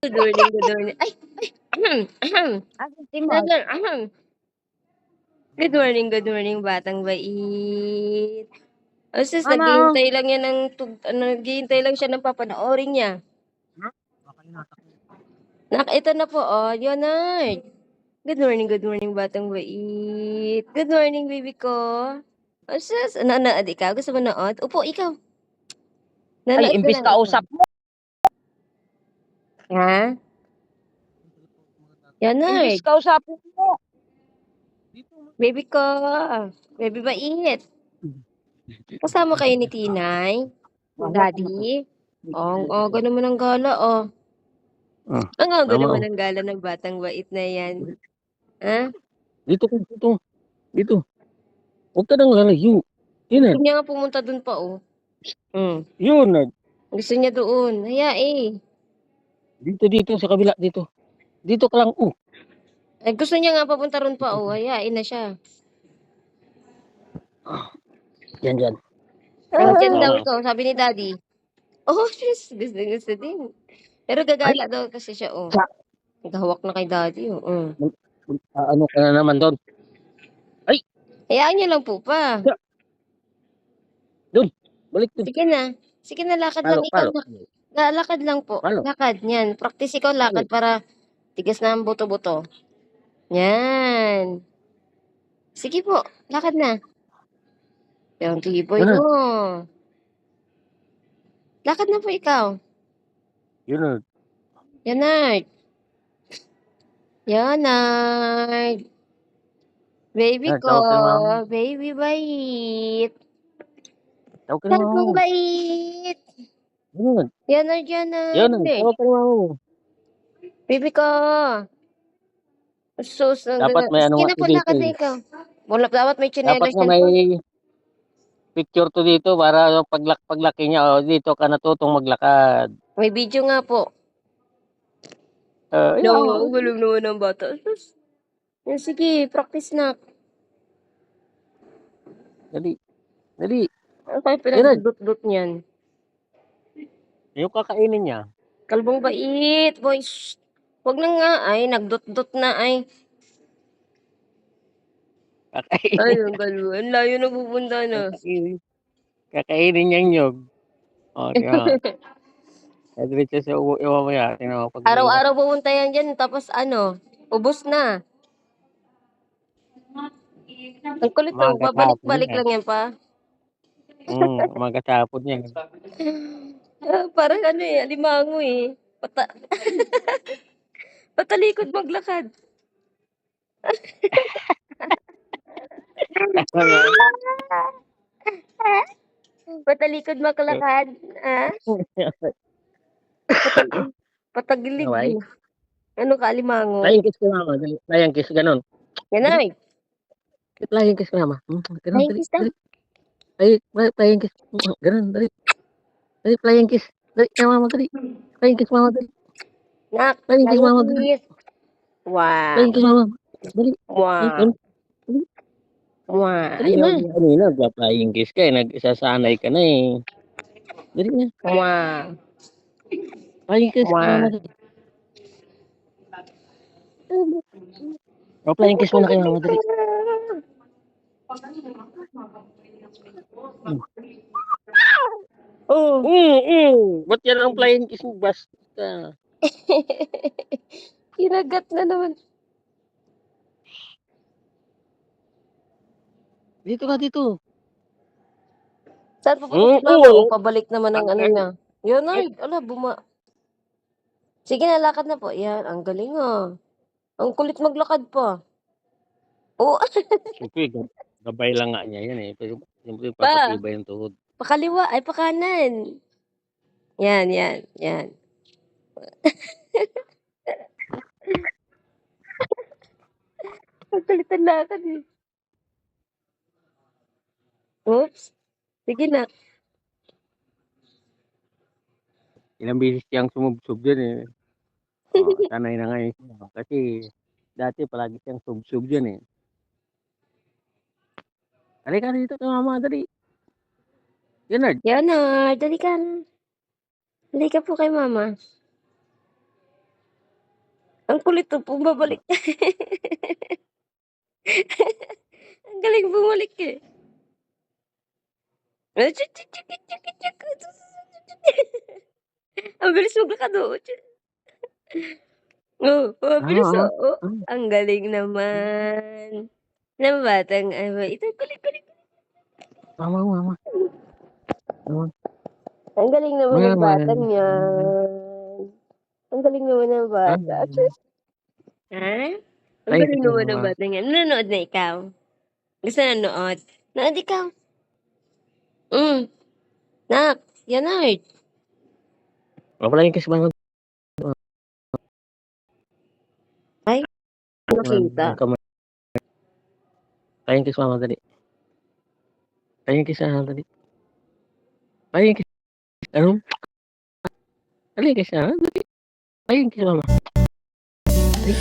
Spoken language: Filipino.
Good morning, good morning. Ay! Ahem, ahem. Timog. Tagal, ahem. Good morning, batang bait. Oh, sis, Mama, oh. naghihintay lang yan ng naghihintay lang siya ng papanoorin niya. Ito na po, oh, Leonard. Good morning, batang bait. Good morning, baby ko. Oh, sis, nanonood ikaw? Gusto mo nood? Upo, ikaw. Ay, Nanonood ka imbis lang, ikaw. kausap mo. Ha? Imbis Leonard, kausap mo. baby ko. Baby bait. Kasama kayo ni Tinay? Daddy? Oh, ang aga naman ng gala, oh. Ang aga Tama, naman oh. ng gala ng batang bait na yan. Ha? Dito ka, dito. Huwag ka nang lalayo. Gusto Yun, niya nga pumunta dun pa, oh. yun. Gusto niya doon. Hayain. Dito, sa kabila, dito. Dito ka lang, Ay, gusto niya nga papunta ron pa, oh. Hayain na siya. Yan. Nandiyan daw Tama. ikaw, sabi ni Daddy. Oh, sis, gusto din. Pero gagala daw kasi siya, oh. Naghahawak na kay Daddy, oh. Ano ka na naman doon? Hayaan niyo lang po pa. Doon, balik doon. Sige na, lakad lang ikaw. Lakad lang po. Palo. Lakad, yan. Practice ikaw lakad para tigas na ang buto-buto. Yan. Sige po, lakad na. Yung tiboy Ano? mo. Lakad na po ikaw. Yun. Yanard. Yanard. Baby Yan, ko. tawag ka na mama. Baby bait. Tawag ka na mama Sabong mo. bait. Yun, Yanard. tawag ka na mama mo. Baby ko. Sus. Dapat may ano Sige nga na po, dito. lakad na ikaw. Dapat may Dapat tsinelas nga yan may po. picture to dito para paglaki niya, dito ka natutong maglakad. May video nga po. Ang galing naman ng bata. Sus. Yan, sige, practice na. Dali. Ano kayo pinag-dot niyan? Yung kakainin niya. Kalbong bait, boys. Huwag na nga, ay, nagdot-dot na, ay. Kakainin. Ay, ang galo. Ang layo na pupunta na. Kakainin niyang nyog. Di ba? Diretso sa mamaya. Tingnan mo. Araw-araw pupunta yan dyan, tapos ubos na. Ang kulit to, babalik-balik lang yan pa. Umaga tapon niya. Parang alimango eh. Patalikod maglakad. Patalikod maglakad. Patagilig. Okay. Ano ka, alimango? Flying kiss ka mama. Flying kiss, ganun. Yan ay. Flying kiss ka mama. Ganun, Flying kiss daw. dali. Flying kiss. Ganun, dali. Dali, flying kiss. Dali, mama, dali. Flying kiss mama, dali. Nak, Flying kiss mama, dali. Wow. Flying kiss mama. Dali. Wow. Dali na. Kanina, flying kiss ka eh. Nagsasanay ka na eh. Dali na. Wow. Flying kiss mama, dali. Flying kiss muna kayo mama, dali. Ba't yan ang flying kiss mo? Basta. Kinagat na naman. Dito ka, dito. Saan pupunta si Mama? Pabalik naman ang ano niya. Yun ay, Sige na, lakad na po. Yan, ang galing Ang kulit maglakad pa. Oo. Siyempre, gabay lang nga niya yan eh. Pero siyempre, papatibay yung tuhod. Pakaliwa, ay pakanan. Yan. Ang kulit ang lakad eh. Oops. Sige na. Ilang beses siyang sumubsob dyan eh. Sanay na ngayon siya. Kasi dati palagi siyang subsob dyan eh. Halika dito ka mama, dali. Yanard. Yanard, dali ka. Dali ka po kay Mama. Ang kulit oh, bumabalik. Ang galing bumalik eh. Ang bilis maglakad oh. Oh, ang bilis Oo. oh. Ang galing naman. Ng batang ito kulit. Mama. Ang galing naman ng Mama. batang yan. Ang galing naman ng bata. Ha? Ang Thank galing you, naman ng mama. batang yan. Nanonood na ikaw? Gusto nanood? Nanood ikaw? Nak, yan na eh. Wala yung kasi bangon. Nakita. Tayong kiss mama tadi. Tayong kiss tadi. Tayong kiss. Ano? Tayong kiss mama.